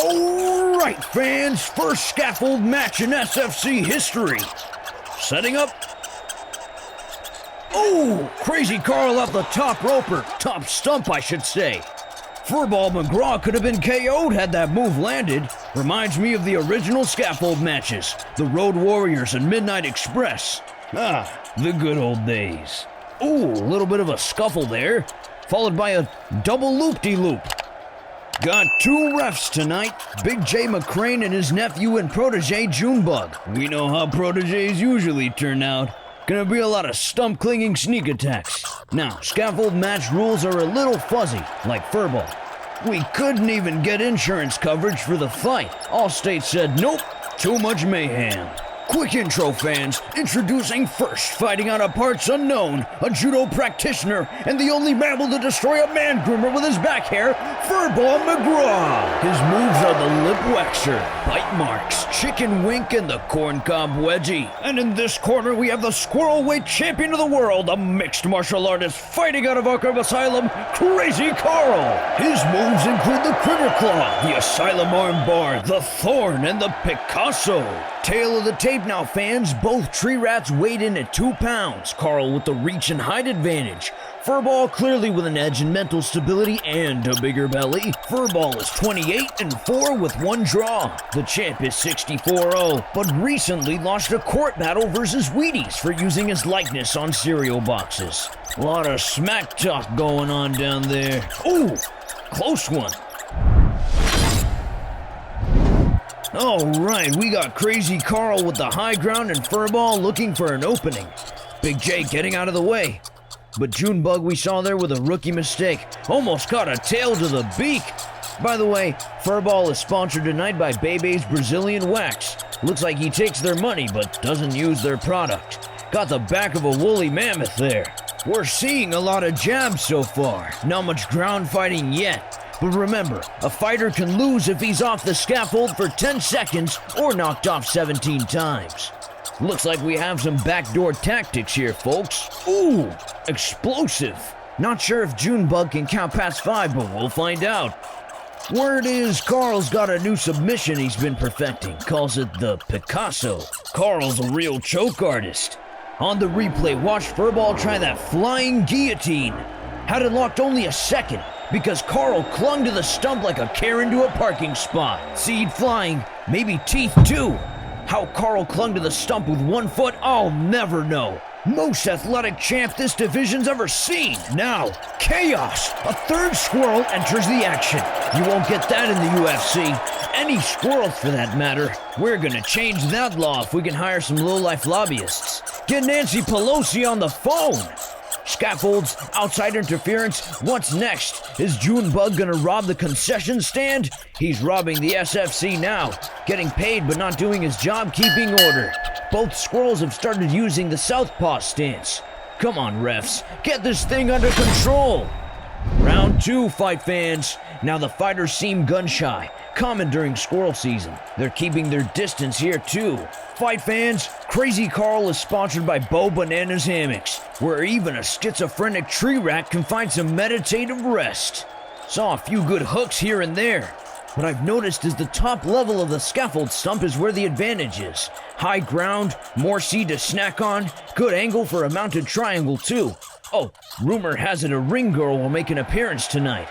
All right, fans, first scaffold match in SFC history. Setting up. Oh, Crazy Carl off the top roper, top stump, I should say. Furball McGraw could have been KO'd had that move landed. Reminds me of the original scaffold matches, the Road Warriors and Midnight Express. The good old days. Ooh, a little bit of a scuffle there, followed by a double loop-de-loop. Got two refs tonight, Big J McCrane and his nephew and protege Junebug. We know how proteges usually turn out. Gonna be a lot of stump-clinging sneak attacks. Now, scaffold match rules are a little fuzzy, like furball. We couldn't even get insurance coverage for the fight. Allstate said nope, too much mayhem. Quick intro, fans. Introducing first, fighting out of parts unknown, a judo practitioner, and the only mammal to destroy a man groomer with his back hair, Furball McGraw. His moves are the lip waxer, bite marks, chicken wink, and the corncob wedgie. And in this corner, we have the squirrel weight champion of the world, a mixed martial artist fighting out of Arkham Asylum, Crazy Carl. His moves include the critter claw, the asylum arm bar, the thorn, and the Picasso. Tail of the tape now, fans. Both tree rats weighed in at 2 pounds. Carl with the reach and height advantage. Furball clearly with an edge in mental stability and a bigger belly. Furball is 28-4 with 1 draw. The champ is 64-0, but recently lost a court battle versus Wheaties for using his likeness on cereal boxes. A lot of smack talk going on down there. Ooh, close one. All right, we got Crazy Carl with the high ground and Furball looking for an opening. Big J getting out of the way. But Junebug we saw there with a rookie mistake. Almost caught a tail to the beak. By the way, Furball is sponsored tonight by Bebe's Brazilian Wax. Looks like he takes their money but doesn't use their product. Got the back of a woolly mammoth there. We're seeing a lot of jabs so far. Not much ground fighting yet. But remember, a fighter can lose if he's off the scaffold for 10 seconds or knocked off 17 times. Looks like we have some backdoor tactics here, folks. Ooh, explosive. Not sure if Junebug can count past 5, but we'll find out. Word is Carl's got a new submission he's been perfecting. Calls it the Picasso. Carl's a real choke artist. On the replay, watch Furball try that flying guillotine. Had it locked only a second, because Carl clung to the stump like a Karen to a parking spot. Seed flying, maybe teeth too. How Carl clung to the stump with 1 foot, I'll never know. Most athletic champ this division's ever seen. Now, chaos. A third squirrel enters the action. You won't get that in the UFC. Any squirrels for that matter. We're gonna change that law if we can hire some low-life lobbyists. Get Nancy Pelosi on the phone. Scaffolds, outside interference, what's next? Is Junebug gonna rob the concession stand? He's robbing the SFC now, getting paid but not doing his job keeping order. Both squirrels have started using the southpaw stance. Come on, refs, get this thing under control. Round 2, fight fans. Now the fighters seem gun-shy, common during squirrel season. They're keeping their distance here too. Fight fans, Crazy Carl is sponsored by Bo Bananas Hammocks, where even a schizophrenic tree rat can find some meditative rest. Saw a few good hooks here and there. What I've noticed is the top level of the scaffold stump is where the advantage is. High ground, more seed to snack on, good angle for a mounted triangle too. Oh, rumor has it a ring girl will make an appearance tonight.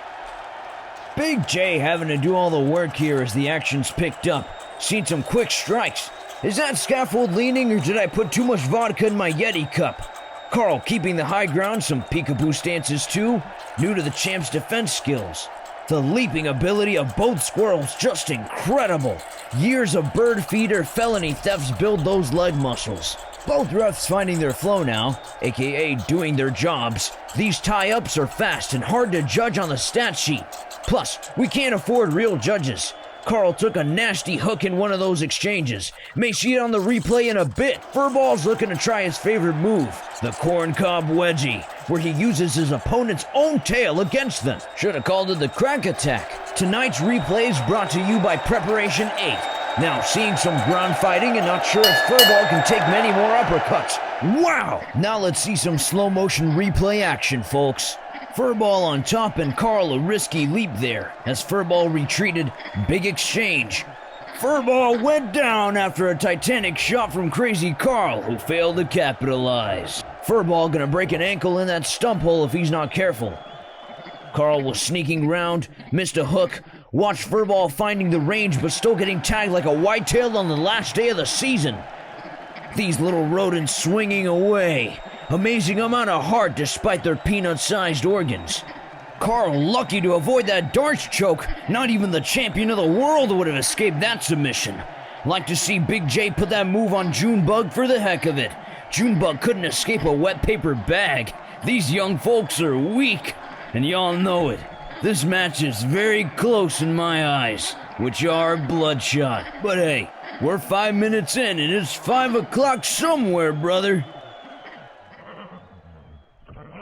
Big J having to do all the work here as the action's picked up. Seen some quick strikes. Is that scaffold leaning or did I put too much vodka in my Yeti cup? Carl keeping the high ground, some peekaboo stances too. New to the champ's defense skills. The leaping ability of both squirrels just incredible. Years of bird feeder felony thefts build those leg muscles. Both refs finding their flow now, aka doing their jobs. These tie-ups are fast and hard to judge on the stat sheet. Plus, we can't afford real judges. Carl took a nasty hook in one of those exchanges. May see it on the replay in a bit. Furball's looking to try his favorite move, the corncob wedgie, where he uses his opponent's own tail against them. Should have called it the crack attack. Tonight's replay is brought to you by Preparation 8. Now seeing some ground fighting and not sure if Furball can take many more uppercuts. Wow! Now let's see some slow motion replay action, folks. Furball on top and Carl a risky leap there. As Furball retreated, big exchange. Furball went down after a titanic shot from Crazy Carl, who failed to capitalize. Furball gonna break an ankle in that stump hole if he's not careful. Carl was sneaking round, missed a hook. Watch Furball finding the range but still getting tagged like a whitetail on the last day of the season. These little rodents swinging away. Amazing amount of heart despite their peanut-sized organs. Carl lucky to avoid that darts choke. Not even the champion of the world would have escaped that submission. Like to see Big J put that move on Junebug for the heck of it. Junebug couldn't escape a wet paper bag. These young folks are weak, and y'all know it. This match is very close in my eyes, which are bloodshot. But hey, we're 5 minutes in and it's 5 o'clock somewhere, brother.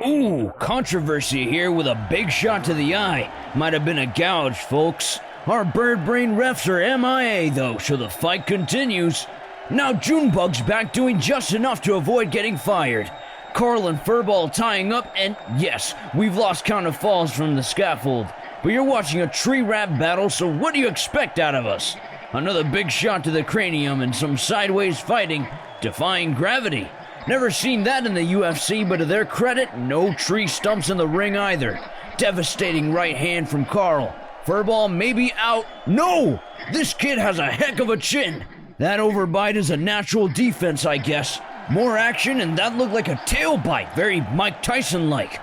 Ooh, controversy here with a big shot to the eye. Might have been a gouge, folks. Our bird brain refs are MIA though, so the fight continues. Now Junebug's back doing just enough to avoid getting fired. Carl and Furball tying up, and yes, we've lost count of falls from the scaffold. But you're watching a tree rap battle, so what do you expect out of us? Another big shot to the cranium and some sideways fighting, defying gravity. Never seen that in the UFC, but to their credit, no tree stumps in the ring either. Devastating right hand from Carl. Furball may be out. No! This kid has a heck of a chin. That overbite is a natural defense, I guess. More action, and that looked like a tail bite. Very Mike Tyson-like.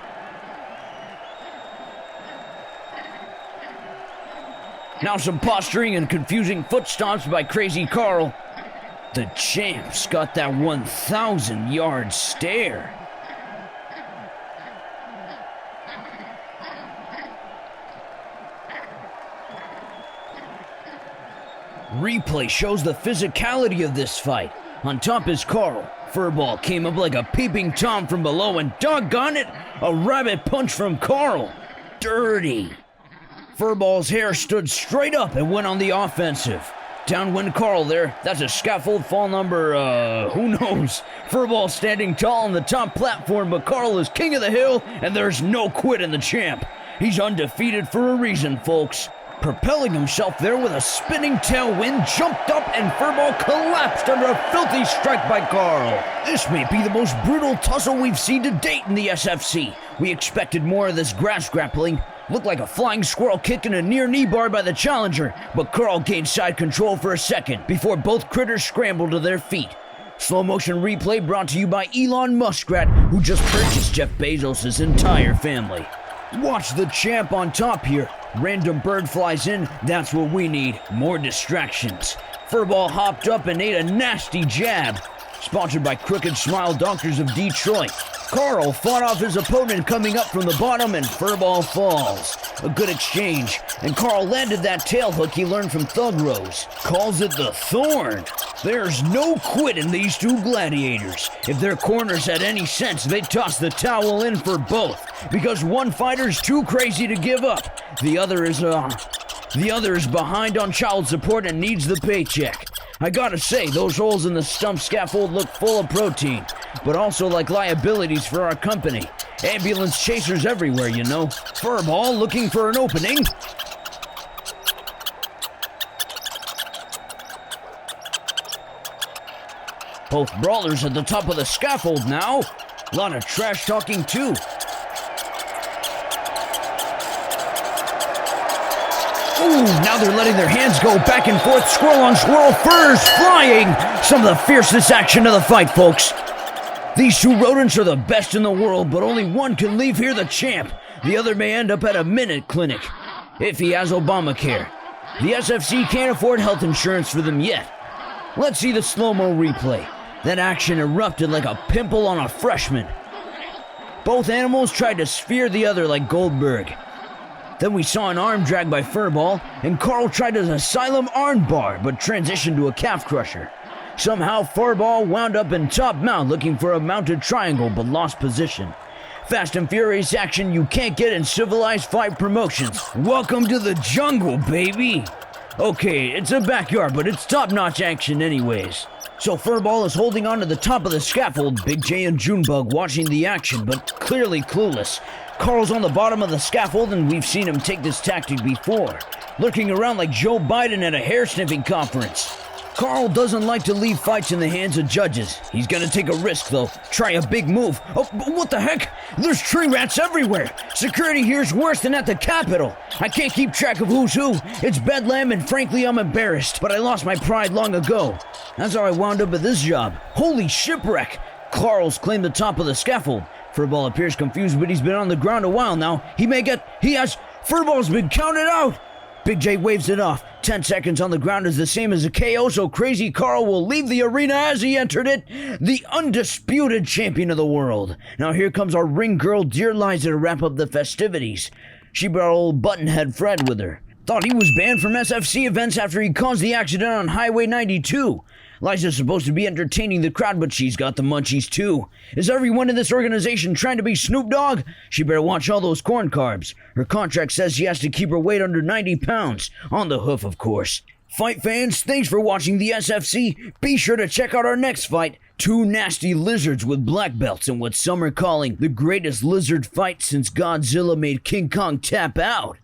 Now some posturing and confusing foot stomps by Crazy Carl. The champ's got that 1,000-yard stare. Replay shows the physicality of this fight. On top is Carl. Furball came up like a peeping Tom from below, and doggone it, a rabbit punch from Carl. Dirty. Furball's hair stood straight up and went on the offensive. Down went Carl there. That's a scaffold fall number, who knows? Furball standing tall on the top platform, but Carl is king of the hill, and there's no quit in the champ. He's undefeated for a reason, folks. Propelling himself there with a spinning tailwind, jumped up, and Furball collapsed under a filthy strike by Carl. This may be the most brutal tussle we've seen to date in the SFC. We expected more of this grass grappling. Looked like a flying squirrel kick and a near knee bar by the challenger, but Carl gained side control for a second before both critters scrambled to their feet. Slow motion replay brought to you by Elon Muskrat, who just purchased Jeff Bezos' entire family. Watch the champ on top here. Random bird flies in, that's what we need. More distractions. Furball hopped up and ate a nasty jab. Sponsored by Crooked Smile Doctors of Detroit. Carl fought off his opponent coming up from the bottom, and Furball falls. A good exchange, and Carl landed that tail hook he learned from Thug Rose. Calls it the Thorn. There's no quit in these two gladiators. If their corners had any sense, they'd toss the towel in for both, because one fighter's too crazy to give up. The other is behind on child support and needs the paycheck. I gotta say, those holes in the stump scaffold look full of protein, but also like liabilities for our company. Ambulance chasers everywhere, you know. Furball looking for an opening. Both brawlers at the top of the scaffold now. A lot of trash talking too. Ooh, now they're letting their hands go back and forth, squirrel on squirrel, furs flying! Some of the fiercest action of the fight, folks. These two rodents are the best in the world, but only one can leave here the champ. The other may end up at a minute clinic, if he has Obamacare. The SFC can't afford health insurance for them yet. Let's see the slow-mo replay. That action erupted like a pimple on a freshman. Both animals tried to spear the other like Goldberg. Then we saw an arm drag by Furball, and Carl tried his asylum arm bar, but transitioned to a calf crusher. Somehow, Furball wound up in top mount looking for a mounted triangle, but lost position. Fast and furious action you can't get in civilized fight promotions. Welcome to the jungle, baby! Okay, it's a backyard, but it's top-notch action anyways. So Furball is holding on to the top of the scaffold, Big J and Junebug watching the action, but clearly clueless. Carl's on the bottom of the scaffold, and we've seen him take this tactic before, lurking around like Joe Biden at a hair-sniffing conference. Carl doesn't like to leave fights in the hands of judges. He's gonna take a risk, though. Try a big move. Oh, what the heck? There's tree rats everywhere. Security here's worse than at the Capitol. I can't keep track of who's who. It's bedlam, and frankly, I'm embarrassed. But I lost my pride long ago. That's how I wound up at this job. Holy shipwreck! Carl's claimed the top of the scaffold. Furball appears confused, but he's been on the ground a while now. Furball's been counted out! Big J waves it off. 10 seconds on the ground is the same as a KO, so Crazy Carl will leave the arena as he entered it, the undisputed champion of the world. Now here comes our ring girl, dear Liza, to wrap up the festivities. She brought old Buttonhead Fred with her. Thought he was banned from SFC events after he caused the accident on Highway 92. Liza's supposed to be entertaining the crowd, but she's got the munchies too. Is everyone in this organization trying to be Snoop Dogg? She better watch all those corn carbs. Her contract says she has to keep her weight under 90 pounds. On the hoof, of course. Fight fans, thanks for watching the SFC. Be sure to check out our next fight. Two nasty lizards with black belts in what some are calling the greatest lizard fight since Godzilla made King Kong tap out.